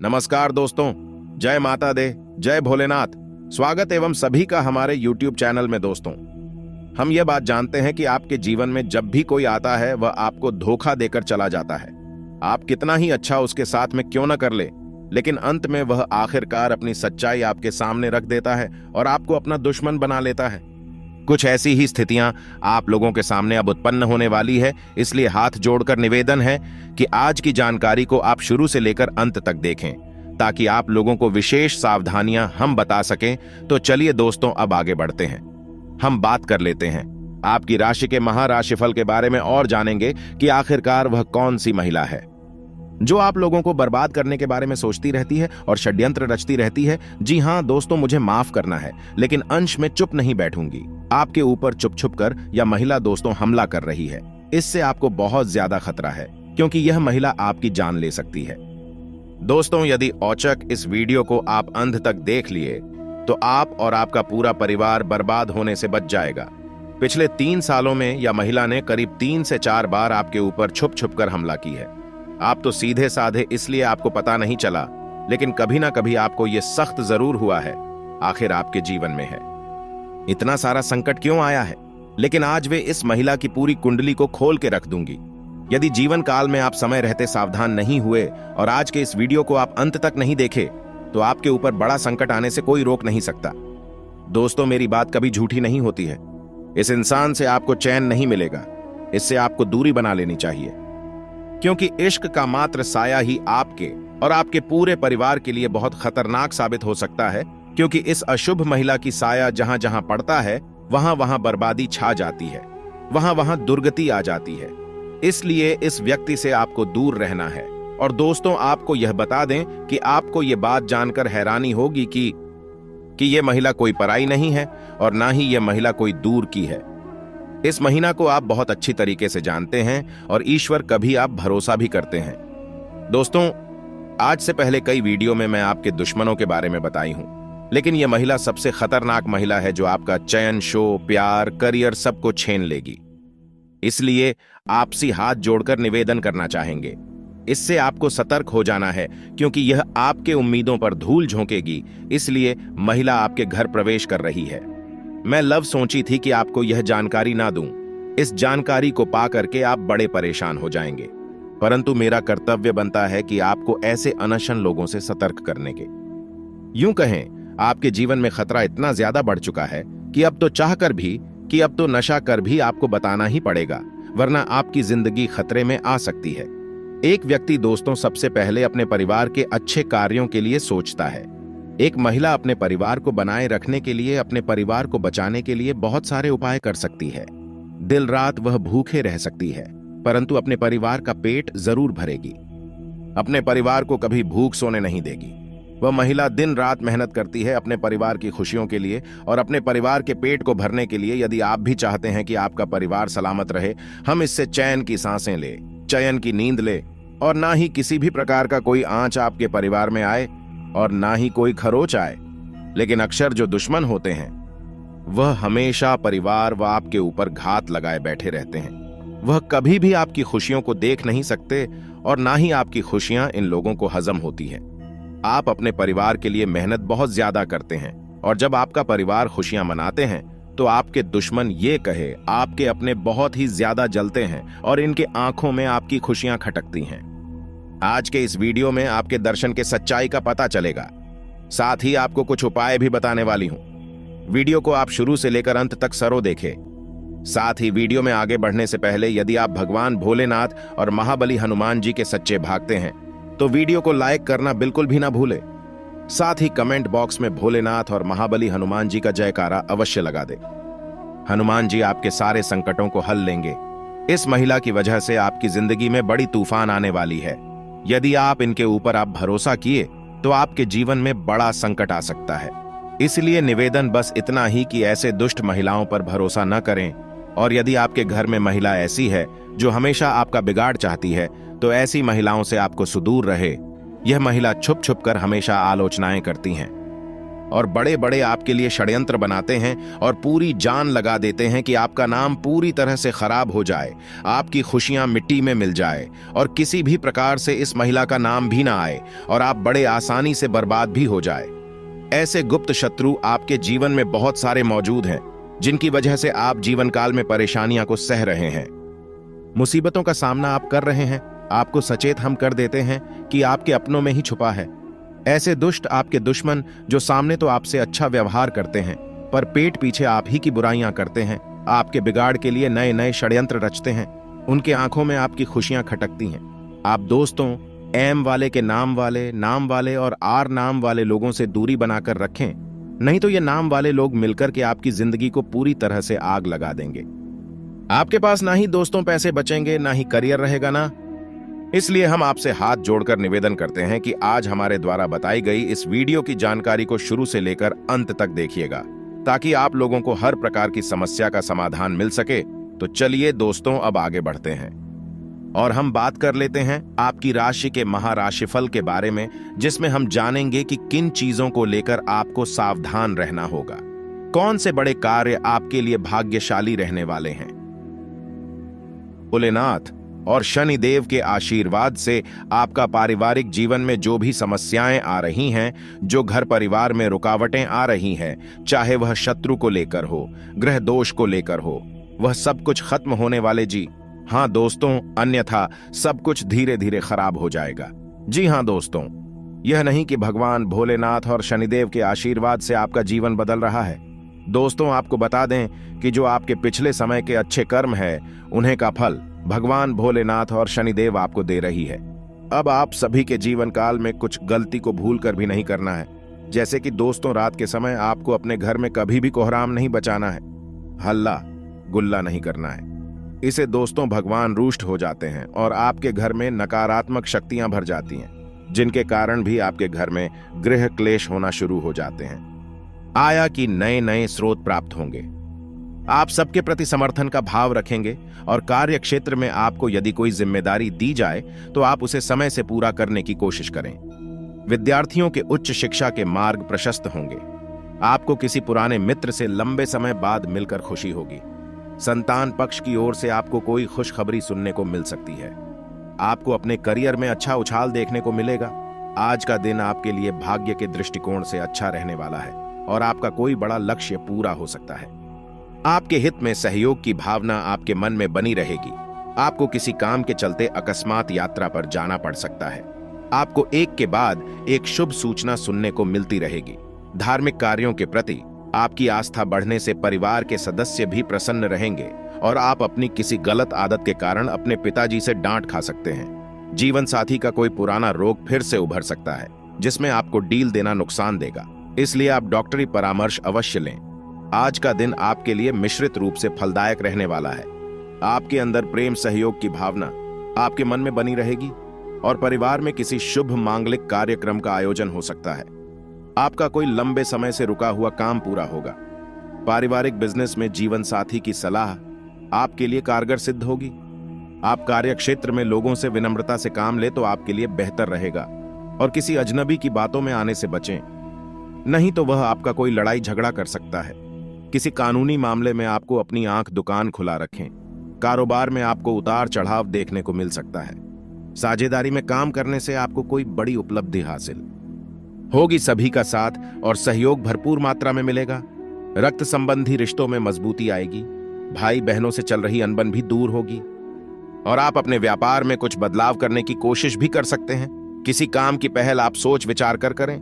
नमस्कार दोस्तों, जय माता दे, जय भोलेनाथ। स्वागत एवं सभी का हमारे YouTube चैनल में। दोस्तों, हम ये बात जानते हैं कि आपके जीवन में जब भी कोई आता है वह आपको धोखा देकर चला जाता है। आप कितना ही अच्छा उसके साथ में क्यों न कर ले, लेकिन अंत में वह आखिरकार अपनी सच्चाई आपके सामने रख देता है और आपको अपना दुश्मन बना लेता है। कुछ ऐसी ही स्थितियां आप लोगों के सामने अब उत्पन्न होने वाली है, इसलिए हाथ जोड़कर निवेदन है कि आज की जानकारी को आप शुरू से लेकर अंत तक देखें ताकि आप लोगों को विशेष सावधानियां हम बता सकें। तो चलिए दोस्तों, अब आगे बढ़ते हैं। हम बात कर लेते हैं आपकी राशि के महाराशिफल के बारे में और जानेंगे कि आखिरकार वह कौन सी महिला है जो आप लोगों को बर्बाद करने के बारे में सोचती रहती है और षड्यंत्र रचती रहती है। जी हां दोस्तों, मुझे माफ करना है, लेकिन अंश में चुप नहीं बैठूंगी। आपके ऊपर छुप छुप कर यह महिला दोस्तों हमला कर रही है। इससे आपको बहुत ज्यादा खतरा है क्योंकि यह महिला आपकी जान ले सकती है। दोस्तों, यदि औचक इस वीडियो को आप अंत तक देख लिए तो आप और आपका पूरा परिवार बर्बाद होने से बच जाएगा। पिछले 3 सालों में यह महिला ने करीब 3 से 4 बार आपके ऊपर छुप छुप कर हमला की है। आप तो सीधे साधे इसलिए आपको पता नहीं चला, लेकिन कभी ना कभी आपको यह सख्त जरूर हुआ है। आखिर आपके जीवन में है इतना सारा संकट क्यों आया है, लेकिन आज वे इस महिला की पूरी कुंडली को खोल के रख दूंगी। यदि जीवन काल में आप समय रहते सावधान नहीं हुए और आज के इस वीडियो को आप अंत तक नहीं देखे तो आपके ऊपर बड़ा संकट आने से कोई रोक नहीं सकता। दोस्तों, मेरी बात कभी झूठी नहीं होती है। इस इंसान से आपको चैन नहीं मिलेगा, इससे आपको दूरी बना लेनी चाहिए, क्योंकि इश्क का मात्र साया ही आपके और आपके पूरे परिवार के लिए बहुत खतरनाक साबित हो सकता है। क्योंकि इस अशुभ महिला की साया जहां जहां पड़ता है वहां वहां बर्बादी छा जाती है, वहां वहां दुर्गति आ जाती है। इसलिए इस व्यक्ति से आपको दूर रहना है। और दोस्तों, आपको यह बता दें कि आपको यह बात जानकर हैरानी होगी कि यह महिला कोई पराई नहीं है और ना ही यह महिला कोई दूर की है। इस महिला को आप बहुत अच्छी तरीके से जानते हैं और ईश्वर कभी आप भरोसा भी करते हैं। दोस्तों, आज से पहले कई वीडियो में मैं आपके दुश्मनों के बारे में बताई हूं, लेकिन यह महिला सबसे खतरनाक महिला है जो आपका चयन, शो, प्यार, करियर सबको छीन लेगी। इसलिए आपसी हाथ जोड़कर निवेदन करना चाहेंगे, इससे आपको सतर्क हो जाना है क्योंकि यह आपके उम्मीदों पर धूल झोंकेगी। इसलिए महिला आपके घर प्रवेश कर रही है। मैं लव सोची थी कि आपको यह जानकारी ना दूं। इस जानकारी को पा करके आप बड़े परेशान हो जाएंगे, परंतु मेरा कर्तव्य बनता है कि आपको ऐसे अनशन लोगों से सतर्क करने के। यूं कहें, आपके जीवन में खतरा इतना ज्यादा बढ़ चुका है कि अब तो नशा कर भी आपको बताना ही पड़ेगा, वरना आपकी जिंदगी खतरे में आ सकती है। एक व्यक्ति दोस्तों सबसे पहले अपने परिवार के अच्छे कार्यों के लिए सोचता है। एक महिला अपने परिवार को बनाए रखने के लिए, अपने परिवार को बचाने के लिए बहुत सारे उपाय कर सकती है। दिन रात वह भूखे रह सकती है, परंतु अपने परिवार का पेट जरूर भरेगी। अपने परिवार को कभी भूख सोने नहीं देगी। वह महिला दिन रात मेहनत करती है अपने परिवार की खुशियों के लिए और अपने परिवार के पेट को भरने के लिए। यदि आप भी चाहते हैं कि आपका परिवार सलामत रहे, हम इससे चैन की सांसें ले, चयन की नींद ले और ना ही किसी भी प्रकार का कोई आंच आपके परिवार में आए और ना ही कोई खरोच आए। लेकिन अक्सर जो दुश्मन होते हैं वह हमेशा परिवार व आपके ऊपर घात लगाए बैठे रहते हैं। वह कभी भी आपकी खुशियों को देख नहीं सकते और ना ही आपकी खुशियां इन लोगों को हजम होती है। आप अपने परिवार के लिए मेहनत बहुत ज्यादा करते हैं और जब आपका परिवार खुशियां मनाते हैं तो आपके दुश्मन ये कहे आपके अपने बहुत ही ज्यादा जलते हैं और इनके आंखों में आपकी खुशियां खटकती हैं। आज के इस वीडियो में आपके दर्शन के सच्चाई का पता चलेगा, साथ ही आपको कुछ उपाय भी बताने वाली हूं। वीडियो को आप शुरू से लेकर अंत तक सरो देखें। साथ ही वीडियो में आगे बढ़ने से पहले यदि आप भगवान भोलेनाथ और महाबली हनुमान जी के सच्चे भक्ते हैं तो वीडियो को लाइक करना बिल्कुल भी ना भूले। साथ ही कमेंट बॉक्स में भोलेनाथ और महाबली हनुमान जी का जयकारा अवश्य लगा दे। हनुमान जी आपके सारे संकटों को हल लेंगे। इस महिला की वजह से आपकी जिंदगी में बड़ी तूफान आने वाली है। यदि आप इनके ऊपर आप भरोसा किए तो आपके जीवन में बड़ा संकट आ सकता है। इसलिए निवेदन बस इतना ही कि ऐसे दुष्ट महिलाओं पर भरोसा न करें। और यदि आपके घर में महिला ऐसी है जो हमेशा आपका बिगाड़ चाहती है तो ऐसी महिलाओं से आपको सुदूर रहे। यह महिला छुप छुप कर हमेशा आलोचनाएं करती हैं। और बड़े बड़े आपके लिए षड्यंत्र बनाते हैं और पूरी जान लगा देते हैं कि आपका नाम पूरी तरह से खराब हो जाए, आपकी खुशियां मिट्टी में मिल जाए और किसी भी प्रकार से इस महिला का नाम भी ना आए और आप बड़े आसानी से बर्बाद भी हो जाए। ऐसे गुप्त शत्रु आपके जीवन में बहुत सारे मौजूद हैं, जिनकी वजह से आप जीवन काल में परेशानियां को सह रहे हैं, मुसीबतों का सामना आप कर रहे हैं। आपको सचेत हम कर देते हैं कि आपके अपनों में ही छुपा है। ऐसे दुष्ट आपके दुश्मन जो सामने तो आपसे अच्छा व्यवहार करते हैं, पर पेट पीछे आप ही की बुराइयां करते हैं, आपके बिगाड़ के लिए नए नए षड्यंत्र रचते हैं। उनके आंखों में आपकी खुशियां खटकती हैं। आप दोस्तों एम वाले के नाम वाले और आर नाम वाले लोगों से दूरी बनाकर रखें, नहीं तो ये नाम वाले लोग मिलकर के आपकी जिंदगी को पूरी तरह से आग लगा देंगे। आपके पास ना ही दोस्तों पैसे बचेंगे, ना ही करियर रहेगा ना। इसलिए हम आपसे हाथ जोड़कर निवेदन करते हैं कि आज हमारे द्वारा बताई गई इस वीडियो की जानकारी को शुरू से लेकर अंत तक देखिएगा, ताकि आप लोगों को हर प्रकार की समस्या का समाधान मिल सके। तो चलिए दोस्तों, अब आगे बढ़ते हैं और हम बात कर लेते हैं आपकी राशि के महाराशिफल के बारे में, जिसमें हम जानेंगे कि किन चीजों को लेकर आपको सावधान रहना होगा, कौन से बड़े कार्य आपके लिए भाग्यशाली रहने वाले हैं। भोलेनाथ और शनिदेव के आशीर्वाद से आपका पारिवारिक जीवन में जो भी समस्याएं आ रही हैं, जो घर परिवार में रुकावटें आ रही हैं, चाहे वह शत्रु को लेकर हो, ग्रह दोष को लेकर हो, वह सब कुछ खत्म होने वाले जी हाँ दोस्तों, अन्यथा सब कुछ धीरे धीरे खराब हो जाएगा। जी हाँ दोस्तों, यह नहीं कि भगवान भोलेनाथ और शनिदेव के आशीर्वाद से आपका जीवन बदल रहा है। दोस्तों, आपको बता दें कि जो आपके पिछले समय के अच्छे कर्म है, उन्हें का फल भगवान भोलेनाथ और शनिदेव आपको दे रही है। अब आप सभी के जीवन काल में कुछ गलती को भूल कर भी नहीं करना है। जैसे कि दोस्तों, रात के समय आपको अपने घर में कभी भी कोहराम नहीं बचाना है, हल्ला गुल्ला नहीं करना है। इसे दोस्तों भगवान रुष्ट हो जाते हैं और आपके घर में नकारात्मक शक्तियां भर जाती हैं, जिनके कारण भी आपके घर में गृह क्लेश होना शुरू हो जाते हैं। आया कि नए नए स्रोत प्राप्त होंगे। आप सबके प्रति समर्थन का भाव रखेंगे और कार्य क्षेत्र में आपको यदि कोई जिम्मेदारी दी जाए तो आप उसे समय से पूरा करने की कोशिश करें। विद्यार्थियों के उच्च शिक्षा के मार्ग प्रशस्त होंगे। आपको किसी पुराने मित्र से लंबे समय बाद मिलकर खुशी होगी। संतान पक्ष की ओर से आपको कोई खुशखबरी सुनने को मिल सकती है। आपको अपने करियर में अच्छा उछाल देखने को मिलेगा। आज का दिन आपके लिए भाग्य के दृष्टिकोण से अच्छा रहने वाला है और आपका कोई बड़ा लक्ष्य पूरा हो सकता है। आपके हित में सहयोग की भावना आपके मन में बनी रहेगी। आपको किसी काम के चलते अकस्मात यात्रा पर जाना पड़ सकता है। आपको एक के बाद एक शुभ सूचना सुनने को मिलती रहेगी। धार्मिक कार्यों के प्रति आपकी आस्था बढ़ने से परिवार के सदस्य भी प्रसन्न रहेंगे और आप अपनी किसी गलत आदत के कारण अपने पिताजी से डांट खा सकते हैं। जीवन साथी का कोई पुराना रोग फिर से उभर सकता है, जिसमें आपको डील देना नुकसान देगा, इसलिए आप डॉक्टरी परामर्श अवश्य लें। आज का दिन आपके लिए मिश्रित रूप से फलदायक रहने वाला है। आपके अंदर प्रेम सहयोग की भावना आपके मन में बनी रहेगी और परिवार में किसी शुभ मांगलिक कार्यक्रम का आयोजन हो सकता है। आपका कोई लंबे समय से रुका हुआ काम पूरा होगा। पारिवारिक बिजनेस में जीवन साथी की सलाह आपके लिए कारगर सिद्ध होगी। आप कार्य क्षेत्र में लोगों से विनम्रता से काम ले तो आपके लिए बेहतर रहेगा और किसी अजनबी की बातों में आने से बचें, नहीं तो वह आपका कोई लड़ाई झगड़ा कर सकता है। किसी कानूनी मामले में आपको अपनी आंख दुकान खुला रखें। कारोबार में आपको उतार चढ़ाव देखने को मिल सकता है। साझेदारी में काम करने से आपको कोई बड़ी उपलब्धि हासिल होगी। सभी का साथ और सहयोग भरपूर मात्रा में मिलेगा। रक्त संबंधी रिश्तों में मजबूती आएगी। भाई बहनों से चल रही अनबन भी दूर होगी और आप अपने व्यापार में कुछ बदलाव करने की कोशिश भी कर सकते हैं। किसी काम की पहल आप सोच विचार कर करें।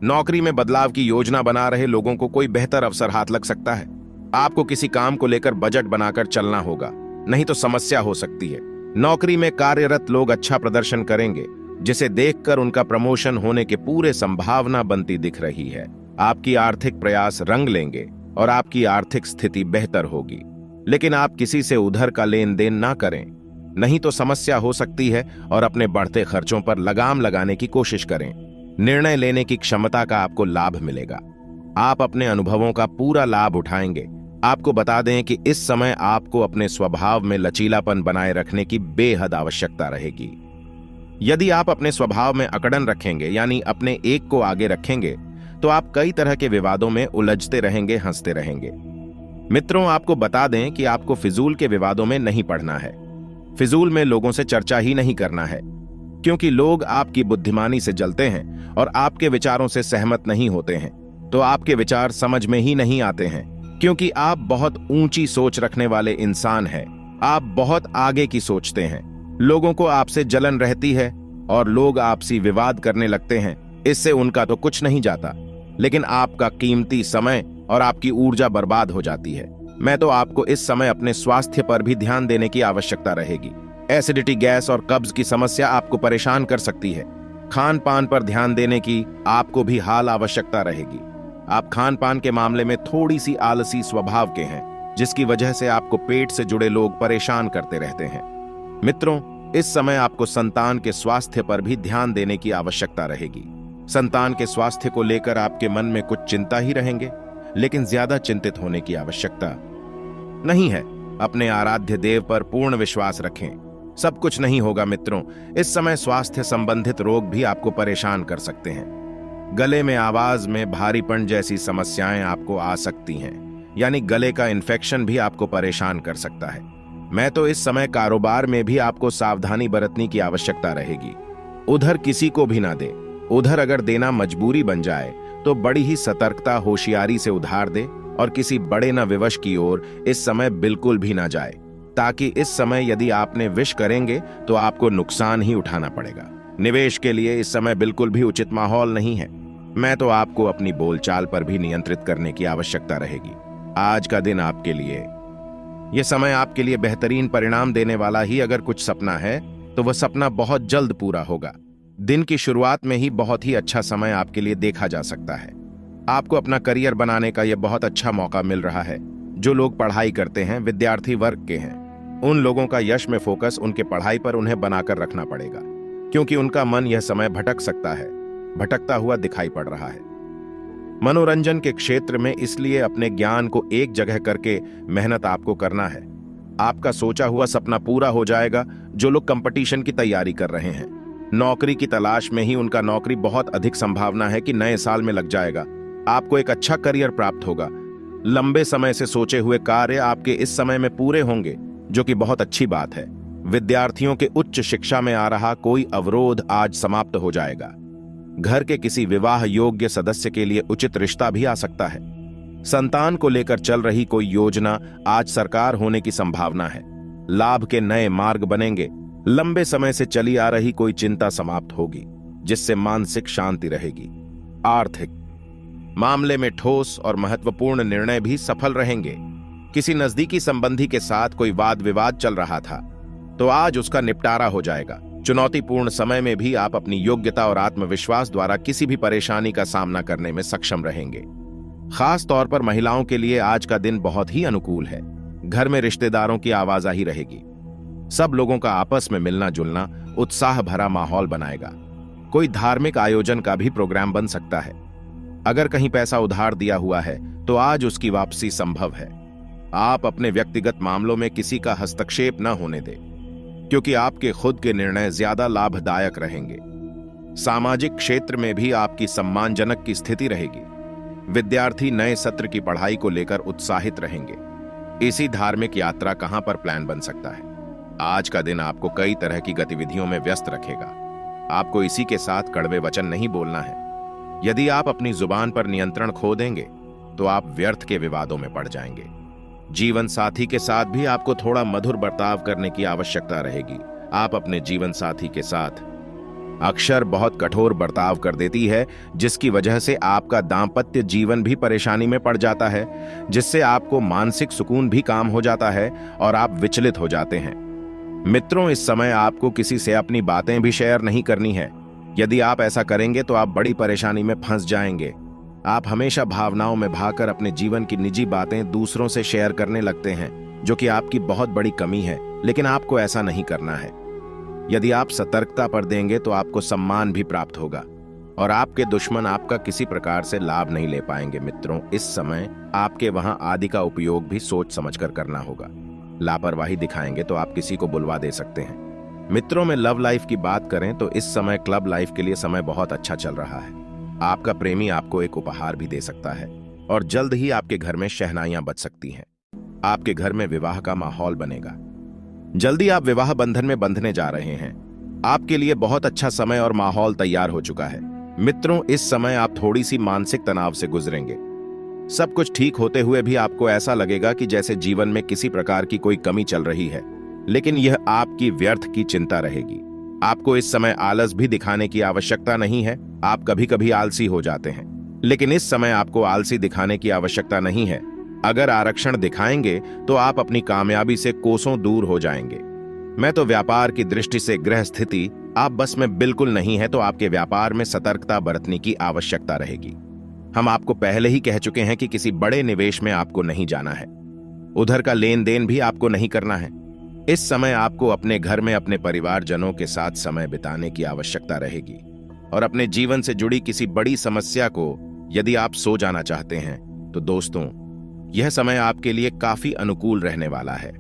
नौकरी में बदलाव की योजना बना रहे लोगों को कोई बेहतर अवसर हाथ लग सकता है। आपको किसी काम को लेकर बजट बनाकर चलना होगा, नहीं तो समस्या हो सकती है। नौकरी में कार्यरत लोग अच्छा प्रदर्शन करेंगे, जिसे देखकर उनका प्रमोशन होने की पूरे संभावना बनती दिख रही है। आपकी आर्थिक प्रयास रंग लेंगे और आपकी आर्थिक स्थिति बेहतर होगी, लेकिन आप किसी से उधार का लेन देन ना करें, नहीं तो समस्या हो सकती है। और अपने बढ़ते खर्चों पर लगाम लगाने की कोशिश करें। निर्णय लेने की क्षमता का आपको लाभ मिलेगा। आप अपने अनुभवों का पूरा लाभ उठाएंगे। आपको बता दें कि इस समय आपको अपने स्वभाव में लचीलापन बनाए रखने की बेहद आवश्यकता रहेगी। यदि आप अपने स्वभाव में अकड़न रखेंगे, यानी अपने एक को आगे रखेंगे, तो आप कई तरह के विवादों में उलझते रहेंगे, हंसते रहेंगे। मित्रों, आपको बता दें कि आपको फिजूल के विवादों में नहीं पड़ना है। फिजूल में लोगों से चर्चा ही नहीं करना है, क्योंकि लोग आपकी बुद्धिमानी से जलते हैं और आपके विचारों से सहमत नहीं होते हैं, तो आपके विचार समझ में ही नहीं आते हैं, क्योंकि आप बहुत ऊंची सोच रखने वाले इंसान हैं। आप बहुत आगे की सोचते हैं। लोगों को आपसे जलन रहती है और लोग आपसे विवाद करने लगते हैं। इससे उनका तो कुछ नहीं जाता, लेकिन आपका कीमती समय और आपकी ऊर्जा बर्बाद हो जाती है। मैं तो आपको इस समय अपने स्वास्थ्य पर भी ध्यान देने की आवश्यकता रहेगी। एसिडिटी, गैस और कब्ज की समस्या आपको परेशान कर सकती है। खान पान पर ध्यान देने की आपको भी हाल आवश्यकता रहेगी। आप खान पान के मामले में थोड़ी सी आलसी स्वभाव के हैं, जिसकी वजह से आपको पेट से जुड़े लोग परेशान करते रहते हैं। मित्रों, इस समय आपको संतान के स्वास्थ्य पर भी ध्यान देने की आवश्यकता रहेगी। संतान के स्वास्थ्य को लेकर आपके मन में कुछ चिंता ही रहेंगे, लेकिन ज्यादा चिंतित होने की आवश्यकता नहीं है। अपने आराध्य देव पर पूर्ण विश्वास रखें, सब कुछ नहीं होगा। मित्रों, इस समय स्वास्थ्य संबंधित रोग भी आपको परेशान कर सकते हैं। गले में, आवाज में भारीपन जैसी समस्याएं आपको आ सकती हैं, यानी गले का इन्फेक्शन भी आपको परेशान कर सकता है। मैं तो इस समय कारोबार में भी आपको सावधानी बरतने की आवश्यकता रहेगी। उधर किसी को भी ना दे। उधर अगर देना मजबूरी बन जाए तो बड़ी ही सतर्कता, होशियारी से उधार दे और किसी बड़े न विवश की ओर इस समय बिल्कुल भी ना जाए, ताकि इस समय यदि आपने विश करेंगे तो आपको नुकसान ही उठाना पड़ेगा। निवेश के लिए इस समय बिल्कुल भी उचित माहौल नहीं है। मैं तो आपको अपनी बोलचाल पर भी नियंत्रित करने की आवश्यकता रहेगी। आज का दिन आपके लिए, यह समय आपके लिए बेहतरीन परिणाम देने वाला ही अगर कुछ सपना है तो वह सपना बहुत जल्द पूरा होगा। दिन की शुरुआत में ही बहुत ही अच्छा समय आपके लिए देखा जा सकता है। आपको अपना करियर बनाने का यह बहुत अच्छा मौका मिल रहा है। जो लोग पढ़ाई करते हैं, विद्यार्थी वर्ग के हैं, उन लोगों का यश में फोकस उनके पढ़ाई पर उन्हें बनाकर रखना पड़ेगा, क्योंकि उनका मन यह समय भटक सकता है, भटकता हुआ दिखाई पड़ रहा है। मनोरंजन के क्षेत्र में इसलिए अपने ज्ञान को एक जगह करके मेहनत आपको करना है। आपका सोचा हुआ सपना पूरा हो जाएगा। जो लोग कंपटीशन की तैयारी कर रहे हैं, नौकरी की तलाश में ही, उनका नौकरी बहुत अधिक संभावना है कि नए साल में लग जाएगा। आपको एक अच्छा करियर प्राप्त होगा। लंबे समय से सोचे हुए कार्य आपके इस समय में पूरे होंगे, जो कि बहुत अच्छी बात है। विद्यार्थियों के उच्च शिक्षा में आ रहा कोई अवरोध आज समाप्त हो जाएगा। घर के किसी विवाह योग्य सदस्य के लिए उचित रिश्ता भी आ सकता है। संतान को लेकर चल रही कोई योजना आज साकार होने की संभावना है। लाभ के नए मार्ग बनेंगे। लंबे समय से चली आ रही कोई चिंता समाप्त होगी, जिससे मानसिक शांति रहेगी। आर्थिक मामले में ठोस और महत्वपूर्ण निर्णय भी सफल रहेंगे। किसी नजदीकी संबंधी के साथ कोई वाद विवाद चल रहा था, तो आज उसका निपटारा हो जाएगा। चुनौतीपूर्ण समय में भी आप अपनी योग्यता और आत्मविश्वास द्वारा किसी भी परेशानी का सामना करने में सक्षम रहेंगे। खास तौर पर महिलाओं के लिए आज का दिन बहुत ही अनुकूल है। घर में रिश्तेदारों की आवाजाही रहेगी। सब लोगों का आपस में मिलना जुलना उत्साह भरा माहौल बनाएगा। कोई धार्मिक आयोजन का भी प्रोग्राम बन सकता है। अगर कहीं पैसा उधार दिया हुआ है तो आज उसकी वापसी संभव है। आप अपने व्यक्तिगत मामलों में किसी का हस्तक्षेप न होने दें, क्योंकि आपके खुद के निर्णय ज्यादा लाभदायक रहेंगे। सामाजिक क्षेत्र में भी आपकी सम्मानजनक की स्थिति रहेगी। विद्यार्थी नए सत्र की पढ़ाई को लेकर उत्साहित रहेंगे। इसी धार्मिक यात्रा कहां पर प्लान बन सकता है। आज का दिन आपको कई तरह की गतिविधियों में व्यस्त रखेगा। आपको इसी के साथ कड़वे वचन नहीं बोलना है। यदि आप अपनी जुबान पर नियंत्रण खो देंगे तो आप व्यर्थ के विवादों में पड़ जाएंगे। जीवन साथी के साथ भी आपको थोड़ा मधुर बर्ताव करने की आवश्यकता रहेगी। आप अपने जीवन साथी के साथ अक्सर बहुत कठोर बर्ताव कर देती है, जिसकी वजह से आपका दांपत्य जीवन भी परेशानी में पड़ जाता है, जिससे आपको मानसिक सुकून भी काम हो जाता है और आप विचलित हो जाते हैं। मित्रों, इस समय आपको किसी से अपनी बातें भी शेयर नहीं करनी है। यदि आप ऐसा करेंगे तो आप बड़ी परेशानी में फंस जाएंगे। आप हमेशा भावनाओं में भागकर अपने जीवन की निजी बातें दूसरों से शेयर करने लगते हैं, जो कि आपकी बहुत बड़ी कमी है, लेकिन आपको ऐसा नहीं करना है। यदि आप सतर्कता पर देंगे तो आपको सम्मान भी प्राप्त होगा और आपके दुश्मन आपका किसी प्रकार से लाभ नहीं ले पाएंगे। मित्रों, इस समय आपके वहां आदि का उपयोग भी सोच समझकर करना होगा। लापरवाही दिखाएंगे तो आप किसी को बुलवा दे सकते हैं। मित्रों में लव लाइफ की बात करें तो इस समय क्लब लाइफ के लिए समय बहुत अच्छा चल रहा है। आपका प्रेमी आपको एक उपहार भी दे सकता है और जल्द ही आपके घर में शहनाइयां बज सकती हैं। आपके घर में विवाह का माहौल बनेगा। जल्दी आप विवाह बंधन में बंधने जा रहे हैं। आपके लिए बहुत अच्छा समय और माहौल तैयार हो चुका है। मित्रों, इस समय आप थोड़ी सी मानसिक तनाव से गुजरेंगे। सब कुछ ठीक होते हुए भी आपको ऐसा लगेगा कि जैसे जीवन में किसी प्रकार की कोई कमी चल रही है, लेकिन यह आपकी व्यर्थ की चिंता रहेगी। आपको इस समय आलस भी दिखाने की आवश्यकता नहीं है। आप कभी कभी आलसी हो जाते हैं, लेकिन इस समय आपको आलसी दिखाने की आवश्यकता नहीं है। अगर आरक्षण दिखाएंगे तो आप अपनी कामयाबी से कोसों दूर हो जाएंगे। मैं तो व्यापार की दृष्टि से ग्रह स्थिति आप बस में बिल्कुल नहीं है, तो आपके व्यापार में सतर्कता बरतने की आवश्यकता रहेगी। हम आपको पहले ही कह चुके हैं कि किसी बड़े निवेश में आपको नहीं जाना है। उधर का लेन देन भी आपको नहीं करना है। इस समय आपको अपने घर में अपने परिवारजनों के साथ समय बिताने की आवश्यकता रहेगी और अपने जीवन से जुड़ी किसी बड़ी समस्या को यदि आप सो जाना चाहते हैं तो दोस्तों, यह समय आपके लिए काफी अनुकूल रहने वाला है।